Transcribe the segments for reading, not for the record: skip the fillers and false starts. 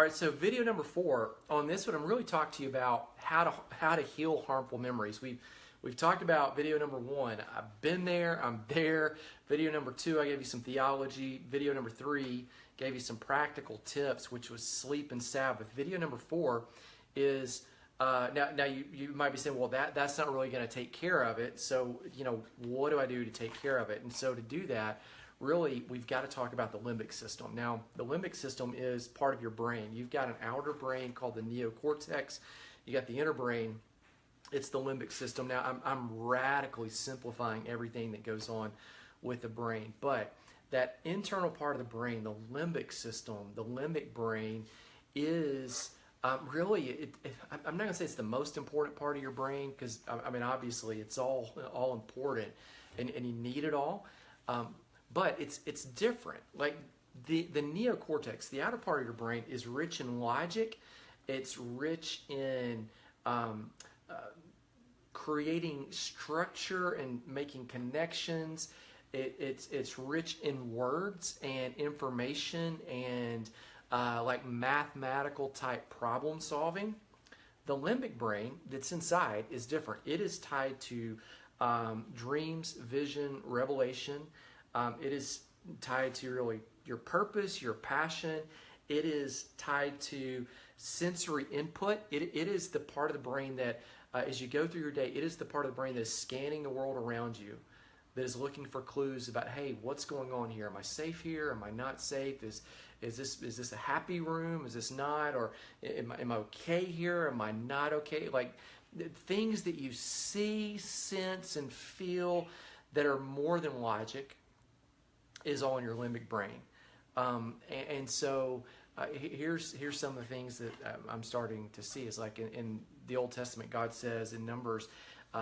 All right, so video number 4. On this one, I'm really talking to you about how to heal harmful memories. We've talked about video number 1. I've been there, I'm there. Video number 2, I gave you some theology. Video number 3 gave you some practical tips, which was sleep and Sabbath. Video number 4 is now you might be saying, well, that's not really going to take care of it. So what do I do to take care of it? And so to do that, really, we've got to talk about the limbic system. Now, the limbic system is part of your brain. You've got an outer brain called the neocortex. You got the inner brain. It's the limbic system. Now, I'm radically simplifying everything that goes on with the brain. But that internal part of the brain, the limbic system, the limbic brain is really, I'm not going to say it's the most important part of your brain because, I mean, obviously, it's all important and you need it all. But it's different. Like the neocortex, the outer part of your brain, is rich in logic. It's rich in creating structure and making connections. It's rich in words and information and like mathematical type problem solving. The limbic brain that's inside is different. It is tied to dreams, vision, revelation. It is tied to really your purpose, your passion. It is tied to sensory input. It is the part of the brain that, as you go through your day, it is the part of the brain that is scanning the world around you, that is looking for clues about, hey, what's going on here? Am I safe here? Am I not safe? Is this a happy room? Is this not? Or am I okay here? Am I not okay? Like things that you see, sense, and feel that are more than logic is all in your limbic brain. And so here's some of the things that I'm starting to see is like in the Old Testament, God says in Numbers,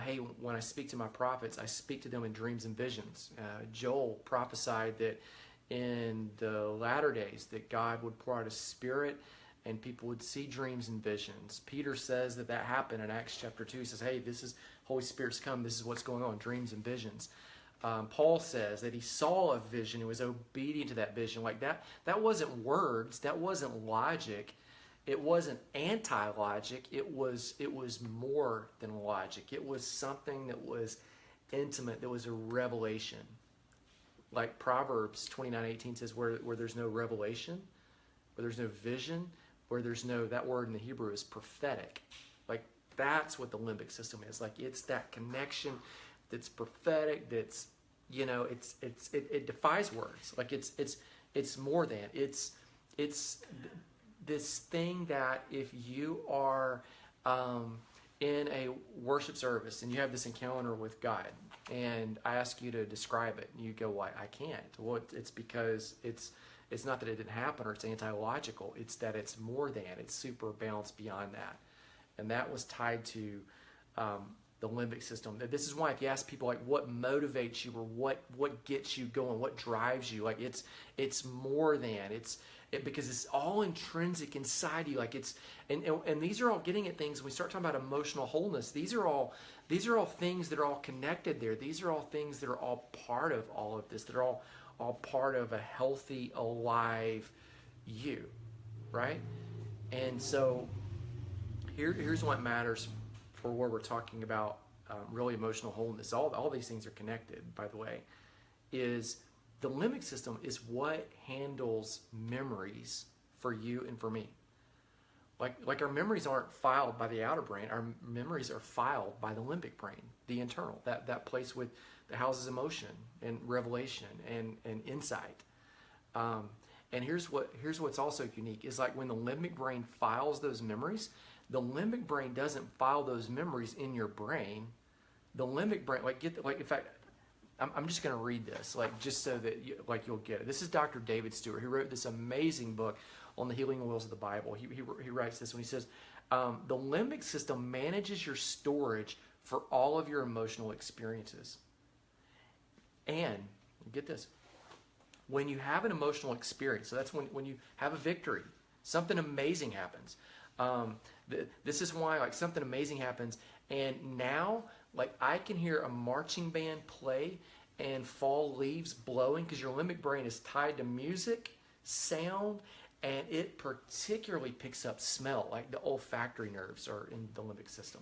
hey, when I speak to my prophets, I speak to them in dreams and visions. Joel prophesied that in the latter days that God would pour out His Spirit and people would see dreams and visions. Peter says that happened in Acts chapter 2. He says, hey, this is Holy Spirit's come. This is what's going on, dreams and visions. Paul says that he saw a vision and was obedient to that vision. Like that wasn't words, that wasn't logic, it wasn't anti-logic, it was more than logic. It was something that was intimate, that was a revelation. Like Proverbs 29:18 says, where there's no revelation, where there's no vision, where there's no, that word in the Hebrew is prophetic. Like that's what the limbic system is. Like it's that connection that's prophetic, that's, it defies words. Like it's more than, it's this thing that if you are in a worship service and you have this encounter with God and I ask you to describe it and you go, well, I can't. Well, it's because it's not that it didn't happen or it's anti-logical. It's that it's more than, it's super balanced beyond that. And that was tied to the limbic system. This is why if you ask people like what motivates you or what gets you going, what drives you, like it's more than, because it's all intrinsic inside you. Like and these are all getting at things when we start talking about emotional wholeness. These are all things that are all connected there. These are all things that are all part of all of this, that are all part of a healthy, alive you, right? And so here's what matters for where we're talking about really emotional wholeness. All these things are connected, by the way, is the limbic system is what handles memories for you and for me. Like our memories aren't filed by the outer brain. Our memories are filed by the limbic brain, the internal, that place with that houses emotion and revelation and insight. And here's what's also unique is like when the limbic brain files those memories, the limbic brain doesn't file those memories in your brain. The limbic brain, in fact, I'm just going to read this, just so that you'll get it. This is Dr. David Stewart, who wrote this amazing book on the healing wheels of the Bible. He writes this when he says, the limbic system manages your storage for all of your emotional experiences. And, get this, when you have an emotional experience, so that's when you have a victory, something amazing happens. This is why something amazing happens, and now I can hear a marching band play and fall leaves blowing because your limbic brain is tied to music, sound, and it particularly picks up smell, like the olfactory nerves are in the limbic system.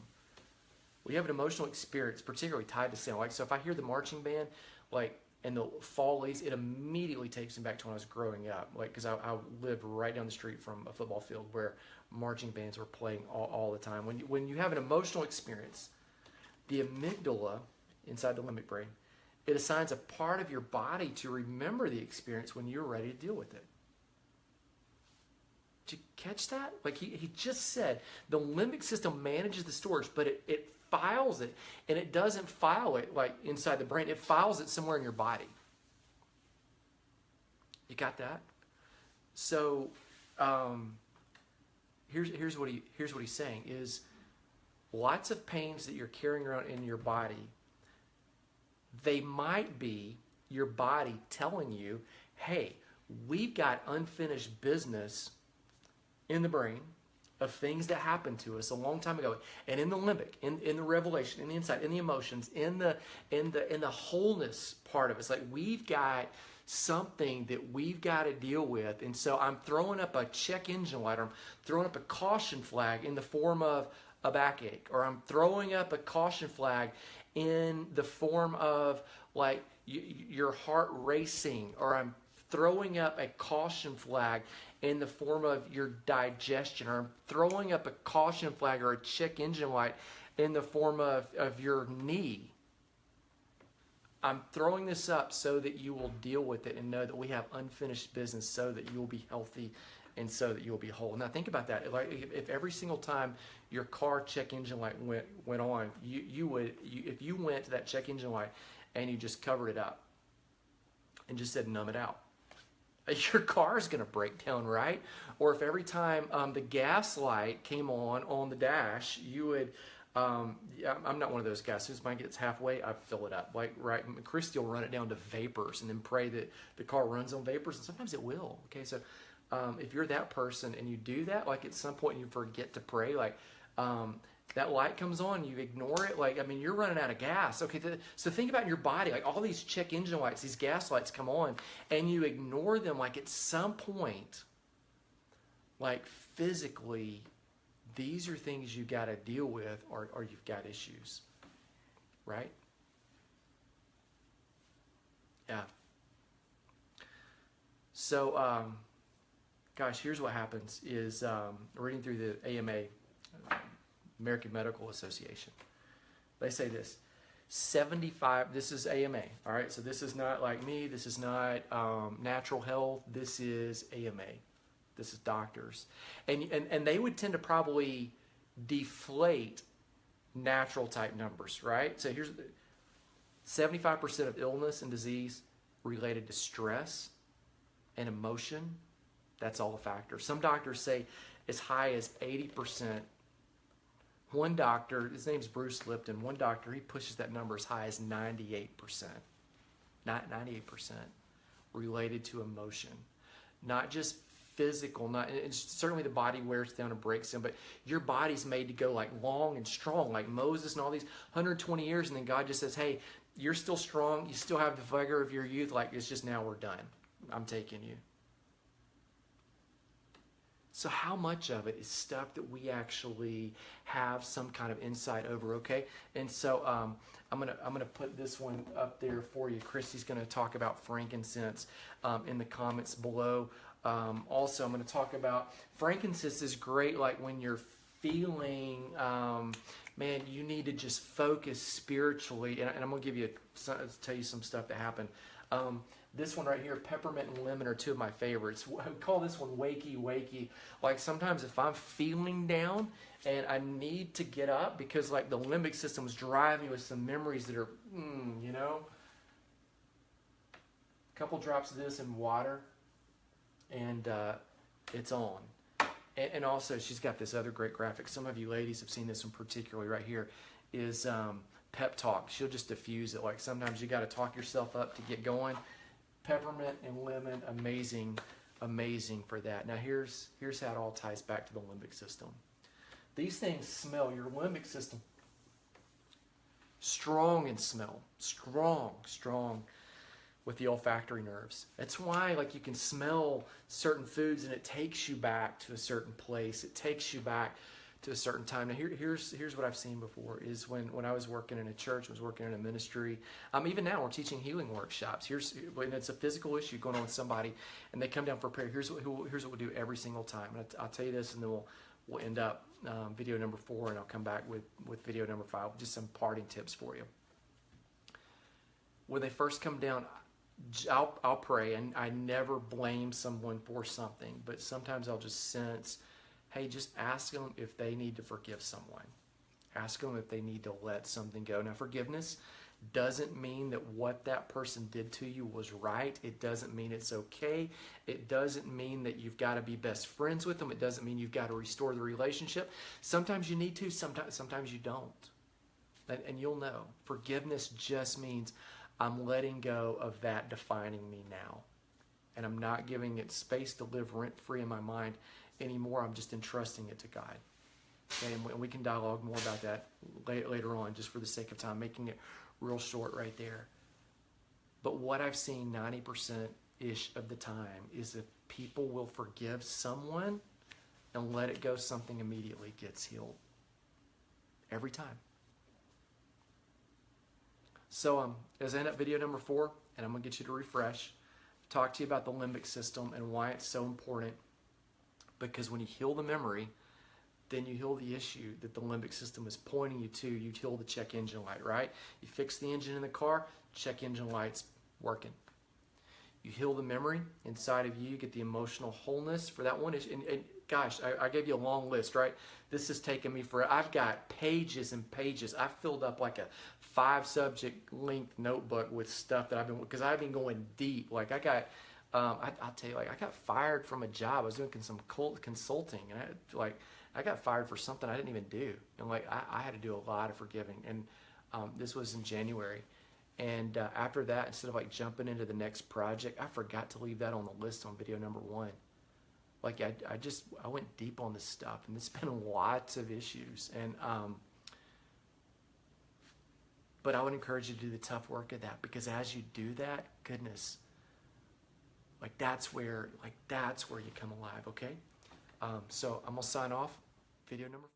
We have an emotional experience particularly tied to sound. Like, so if I hear the marching band, like, and the fall leaves, it immediately takes me back to when I was growing up. Like, because I lived right down the street from a football field where marching bands were playing all the time. When you have an emotional experience, the amygdala inside the limbic brain, it assigns a part of your body to remember the experience when you're ready to deal with it. Did you catch that? Like he just said, the limbic system manages the storage, but it files it, and it doesn't file it like inside the brain. It files it somewhere in your body. You got that? So here's what he's saying is lots of pains that you're carrying around in your body, they might be your body telling you, hey, we've got unfinished business in the brain of things that happened to us a long time ago, and in the limbic, in the revelation, in the insight, in the emotions, in the wholeness part of us, like we've got something that we've got to deal with. And so I'm throwing up a check engine light, or I'm throwing up a caution flag in the form of a backache, or I'm throwing up a caution flag in the form of like your heart racing, or I'm throwing up a caution flag in the form of your digestion, or I'm throwing up a caution flag or a check engine light in the form of your knee. I'm throwing this up so that you will deal with it and know that we have unfinished business, so that you will be healthy and so that you will be whole. Now think about that. Like if every single time your car check engine light went on, if you went to that check engine light and you just covered it up and just said numb it out, your car is going to break down, right? Or if every time the gas light came on the dash, you would, I'm not one of those guys. As soon as mine gets halfway, I fill it up. Like, right, Christy will run it down to vapors and then pray that the car runs on vapors, and sometimes it will. Okay, so if you're that person and you do that, like at some point you forget to pray, like that light comes on, you ignore it, like, I mean, you're running out of gas. Okay, so think about your body, like all these check engine lights, these gas lights come on, and you ignore them, like at some point, like physically, these are things you got to deal with, or you've got issues, right? Yeah. So, gosh, here's what happens is reading through the AMA, American Medical Association. They say this, 75, this is AMA, all right? So this is not like me, this is not natural health, this is AMA. This is doctors. And they would tend to probably deflate natural type numbers, right? So here's 75% of illness and disease related to stress and emotion. That's all a factor. Some doctors say as high as 80%. One doctor, his name's Bruce Lipton, one doctor, he pushes that number as high as 98%. Not 98% related to emotion. Not just physical, and certainly the body wears down and breaks down, but your body's made to go like long and strong, like Moses and all these 120 years, and then God just says, hey, you're still strong, you still have the vigor of your youth, like it's just now we're done. I'm taking you. So how much of it is stuff that we actually have some kind of insight over, okay? And so I'm gonna put this one up there for you. Christy's gonna talk about frankincense in the comments below. Also, I'm going to talk about frankincense is great, like when you're feeling, man, you need to just focus spiritually. And I'm going to give you, tell you some stuff that happened. This one right here, peppermint and lemon, are two of my favorites. I call this one wakey, wakey. Like sometimes if I'm feeling down and I need to get up because like the limbic system's driving me with some memories that are, you know, a couple drops of this in water. And it's on. And also, she's got this other great graphic. Some of you ladies have seen this one particularly right here, is pep talk. She'll just diffuse it. Like sometimes you got to talk yourself up to get going. Peppermint and lemon, amazing, amazing for that. Now here's how it all ties back to the limbic system. These things smell. Your limbic system, strong in smell. Strong, strong. with the olfactory nerves. That's why, like, you can smell certain foods and it takes you back to a certain place. It takes you back to a certain time. Now, here's what I've seen before is when I was working in a church, was working in a ministry. Even now, we're teaching healing workshops. When it's a physical issue going on with somebody, and they come down for prayer. Here's what we'll do every single time. And I'll tell you this, and then we'll end up video number 4, and I'll come back with video number 5, just some parting tips for you. When they first come down, I'll pray, and I never blame someone for something, but sometimes I'll just sense, hey, just ask them if they need to forgive someone. Ask them if they need to let something go. Now, forgiveness doesn't mean that what that person did to you was right. It doesn't mean it's okay. It doesn't mean that you've got to be best friends with them. It doesn't mean you've got to restore the relationship. Sometimes you need to, sometimes you don't. And you'll know. Forgiveness just means I'm letting go of that defining me now. And I'm not giving it space to live rent-free in my mind anymore. I'm just entrusting it to God. Okay, and we can dialogue more about that later on, just for the sake of time, making it real short right there. But what I've seen 90%-ish of the time is if people will forgive someone and let it go, something immediately gets healed. Every time. So as I end up video number 4, and I'm going to get you to refresh, talk to you about the limbic system and why it's so important. Because when you heal the memory, then you heal the issue that the limbic system is pointing you to. You heal the check engine light, right? You fix the engine in the car, check engine light's working. You heal the memory inside of you, get the emotional wholeness for that one issue. And gosh, I gave you a long list, right? This has taken me I've got pages and pages. I filled up like a 5-subject length notebook with stuff that because I've been going deep. Like I'll tell you, like I got fired from a job. I was doing some consulting, and I got fired for something I didn't even do. And like I had to do a lot of forgiving. And this was in January. And after that, instead of like jumping into the next project, I forgot to leave that on the list on video number 1. Like I went deep on this stuff, and it's been lots of issues. And but I would encourage you to do the tough work of that, because as you do that, goodness, like that's where you come alive. Okay, so I'm gonna sign off. Video number 4.